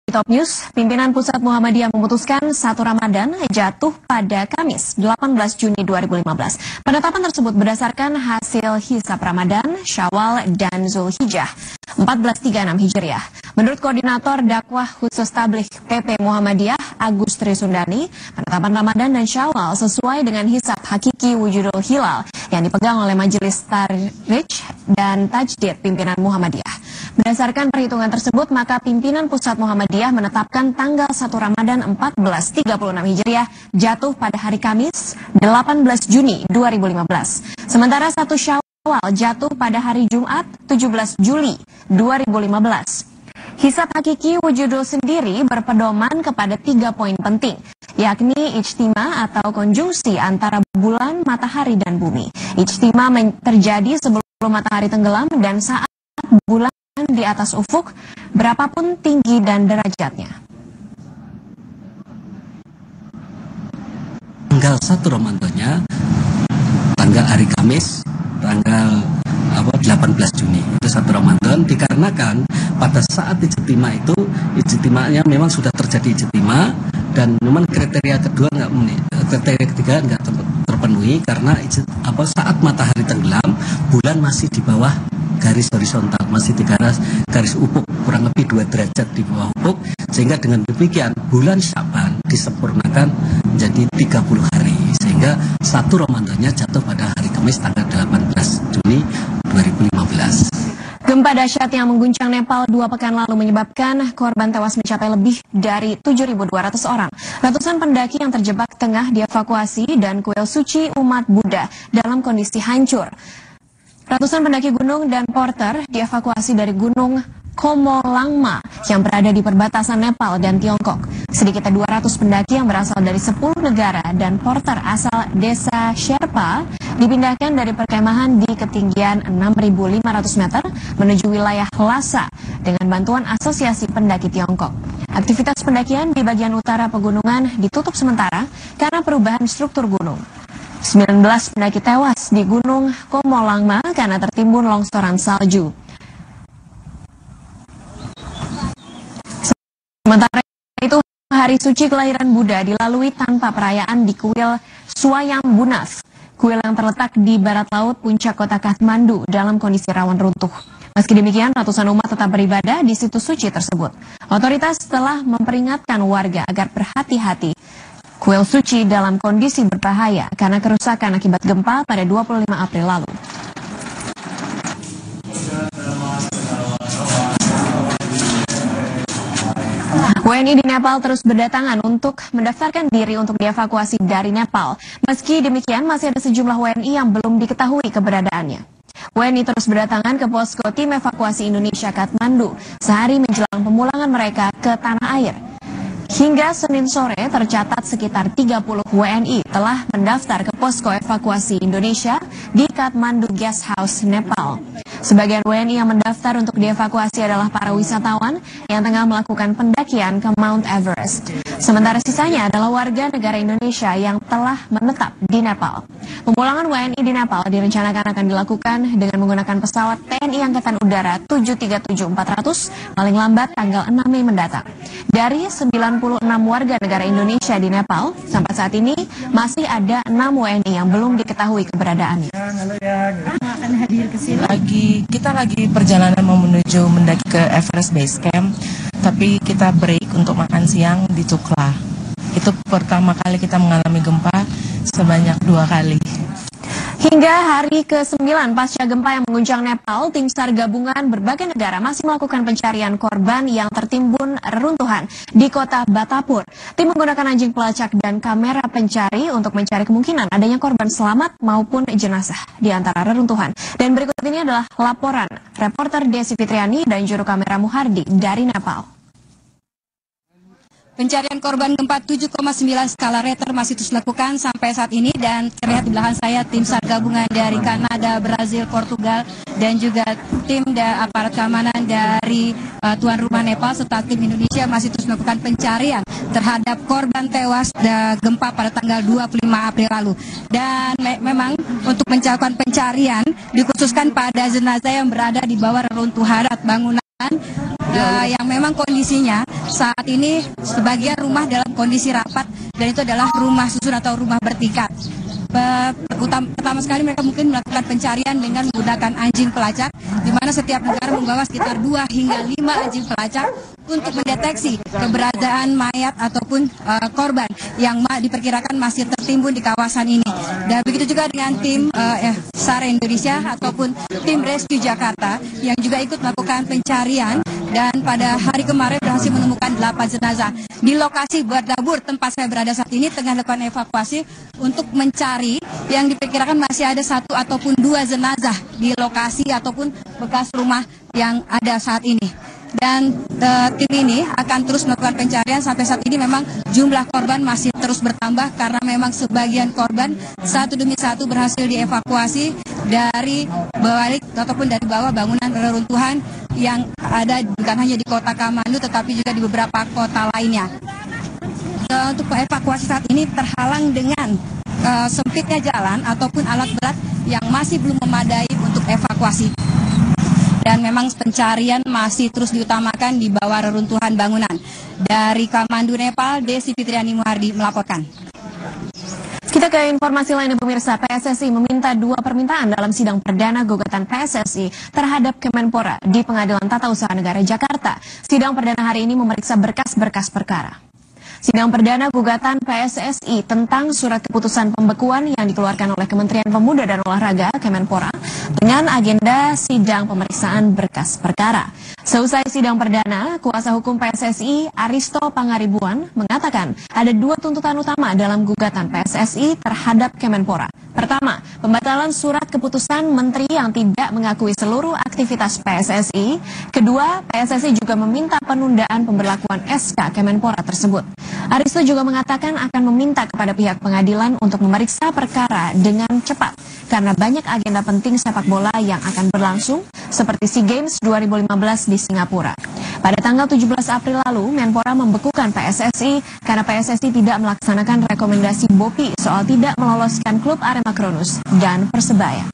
Top News, pimpinan Pusat Muhammadiyah memutuskan 1 Ramadan jatuh pada Kamis 18 Juni 2015. Penetapan tersebut berdasarkan hasil hisab Ramadan, Syawal, dan Zulhijjah 1436 Hijriah. Menurut Koordinator Dakwah Khusus Tabligh PP Muhammadiyah, Agus Trisundani, penetapan Ramadan dan Syawal sesuai dengan hisab hakiki wujudul hilal yang dipegang oleh Majelis Tarikh dan Tajdid pimpinan Muhammadiyah. Berdasarkan perhitungan tersebut, maka pimpinan Pusat Muhammadiyah menetapkan tanggal 1 Ramadan 1436 Hijriah jatuh pada hari Kamis 18 Juni 2015. Sementara 1 Syawal jatuh pada hari Jumat 17 Juli 2015. Hisab hakiki wujudul sendiri berpedoman kepada 3 poin penting, yakni ijtima atau konjungsi antara bulan, matahari, dan bumi. Ijtima terjadi sebelum matahari tenggelam dan saat bulan di atas ufuk, berapapun tinggi dan derajatnya. Tanggal 1 Ramadannya, tanggal hari Kamis, tanggal 18 Juni, itu 1 Ramadan, dikarenakan pada saat ijtima itu, ijtimanya memang sudah terjadi ijtima, dan memang kriteria kedua kriteria ketiga nggak terpenuhi karena saat matahari tenggelam, bulan masih di bawah garis horizontal, masih di garis ufuk, kurang lebih 2 derajat di bawah ufuk, sehingga dengan demikian bulan Syaban disempurnakan menjadi 30 hari, sehingga 1 Ramadannya jatuh pada hari Kamis tanggal 18 Juni 2015. Gempa dahsyat yang mengguncang Nepal 2 pekan lalu menyebabkan korban tewas mencapai lebih dari 7.200 orang. Ratusan pendaki yang terjebak tengah dievakuasi dan kuil suci umat Buddha dalam kondisi hancur. Ratusan pendaki gunung dan porter dievakuasi dari gunung Komolangma yang berada di perbatasan Nepal dan Tiongkok. Sedikitnya 200 pendaki yang berasal dari 10 negara dan porter asal desa Sherpa dipindahkan dari perkemahan di ketinggian 6.500 meter menuju wilayah Lhasa dengan bantuan Asosiasi Pendaki Tiongkok. Aktivitas pendakian di bagian utara pegunungan ditutup sementara karena perubahan struktur gunung. 19 pendaki tewas di Gunung Komolangma karena tertimbun longsoran salju. Sementara itu, hari suci kelahiran Buddha dilalui tanpa perayaan di kuil Swayam Bunath, kuil yang terletak di barat laut puncak kota Kathmandu dalam kondisi rawan runtuh. Meski demikian, ratusan umat tetap beribadah di situs suci tersebut. Otoritas telah memperingatkan warga agar berhati-hati. Kuil suci dalam kondisi berbahaya karena kerusakan akibat gempa pada 25 April lalu. WNI di Nepal terus berdatangan untuk mendaftarkan diri untuk dievakuasi dari Nepal. Meski demikian, masih ada sejumlah WNI yang belum diketahui keberadaannya. WNI terus berdatangan ke posko tim evakuasi Indonesia Kathmandu sehari menjelang pemulangan mereka ke tanah air. Hingga Senin sore tercatat sekitar 30 WNI telah mendaftar ke posko evakuasi Indonesia di Kathmandu Guest House, Nepal. Sebagian WNI yang mendaftar untuk dievakuasi adalah para wisatawan yang tengah melakukan pendakian ke Mount Everest. Sementara sisanya adalah warga negara Indonesia yang telah menetap di Nepal. Pemulangan WNI di Nepal direncanakan akan dilakukan dengan menggunakan pesawat TNI Angkatan Udara 737-400 paling lambat tanggal 6 Mei mendatang. Dari 96 warga negara Indonesia di Nepal, sampai saat ini masih ada 6 WNI yang belum diketahui keberadaannya. Akan hadir ke sini. Kita lagi perjalanan mau menuju mendaki ke Everest Base Camp, tapi kita break untuk makan siang di Tukla. Itu pertama kali kita mengalami gempa sebanyak 2 kali. Hingga hari ke-9 pasca gempa yang mengguncang Nepal, tim SAR gabungan berbagai negara masih melakukan pencarian korban yang tertimbun reruntuhan di kota Batapur. Tim menggunakan anjing pelacak dan kamera pencari untuk mencari kemungkinan adanya korban selamat maupun jenazah di antara reruntuhan. Dan berikut ini adalah laporan reporter Desi Fitriani dan juru kamera Muhardi dari Nepal. Pencarian korban gempa 7,9 skala Richter masih terus dilakukan sampai saat ini, dan terlihat di belakang saya tim SAR gabungan dari Kanada, Brazil, Portugal, dan juga tim aparat keamanan dari tuan rumah Nepal serta tim Indonesia masih terus melakukan pencarian terhadap korban tewas gempa pada tanggal 25 April lalu. Dan memang untuk melakukan pencarian dikhususkan pada jenazah yang berada di bawah reruntuhan bangunan yang memang kondisinya saat ini sebagian rumah dalam kondisi rapat dan itu adalah rumah susun atau rumah bertingkat. Pertama sekali mereka mungkin melakukan pencarian dengan menggunakan anjing pelacak, di mana setiap negara membawa sekitar 2 hingga 5 anjing pelacak untuk mendeteksi keberadaan mayat ataupun korban yang diperkirakan masih tertimbun di kawasan ini. Dan begitu juga dengan tim SAR Indonesia ataupun tim Rescue Jakarta yang juga ikut melakukan pencarian dan pada hari kemarin berhasil menemukan 8 jenazah. Di lokasi berdabur tempat saya berada saat ini tengah dilakukan evakuasi untuk mencari yang diperkirakan masih ada 1 ataupun 2 jenazah di lokasi ataupun bekas rumah yang ada saat ini. Dan tim ini akan terus melakukan pencarian. Sampai saat ini memang jumlah korban masih terus bertambah karena memang sebagian korban satu demi satu berhasil dievakuasi dari balik ataupun dari bawah bangunan reruntuhan yang ada bukan hanya di kota Kamandu tetapi juga di beberapa kota lainnya. Untuk evakuasi saat ini terhalang dengan sempitnya jalan ataupun alat berat yang masih belum memadai untuk evakuasi. Dan memang pencarian masih terus diutamakan di bawah reruntuhan bangunan. Dari Kamandu, Nepal, Desi Fitriani Muhardi melaporkan. Kita ke informasi lainnya pemirsa. PSSI meminta 2 permintaan dalam sidang perdana gugatan PSSI terhadap Kemenpora di Pengadilan Tata Usaha Negara Jakarta. Sidang perdana hari ini memeriksa berkas-berkas perkara. Sidang perdana gugatan PSSI tentang surat keputusan pembekuan yang dikeluarkan oleh Kementerian Pemuda dan Olahraga Kemenpora dengan agenda sidang pemeriksaan berkas perkara. Seusai sidang perdana, kuasa hukum PSSI Aristo Pangaribuan mengatakan ada 2 tuntutan utama dalam gugatan PSSI terhadap Kemenpora. Pertama, pembatalan surat keputusan menteri yang tidak mengakui seluruh aktivitas PSSI. Kedua, PSSI juga meminta penundaan pemberlakuan SK Kemenpora tersebut. Aristo juga mengatakan akan meminta kepada pihak pengadilan untuk memeriksa perkara dengan cepat karena banyak agenda penting sepak bola yang akan berlangsung seperti SEA Games 2015 di Singapura. Pada tanggal 17 April lalu, Menpora membekukan PSSI karena PSSI tidak melaksanakan rekomendasi BOPI soal tidak meloloskan klub Arema Kronus dan Persebaya.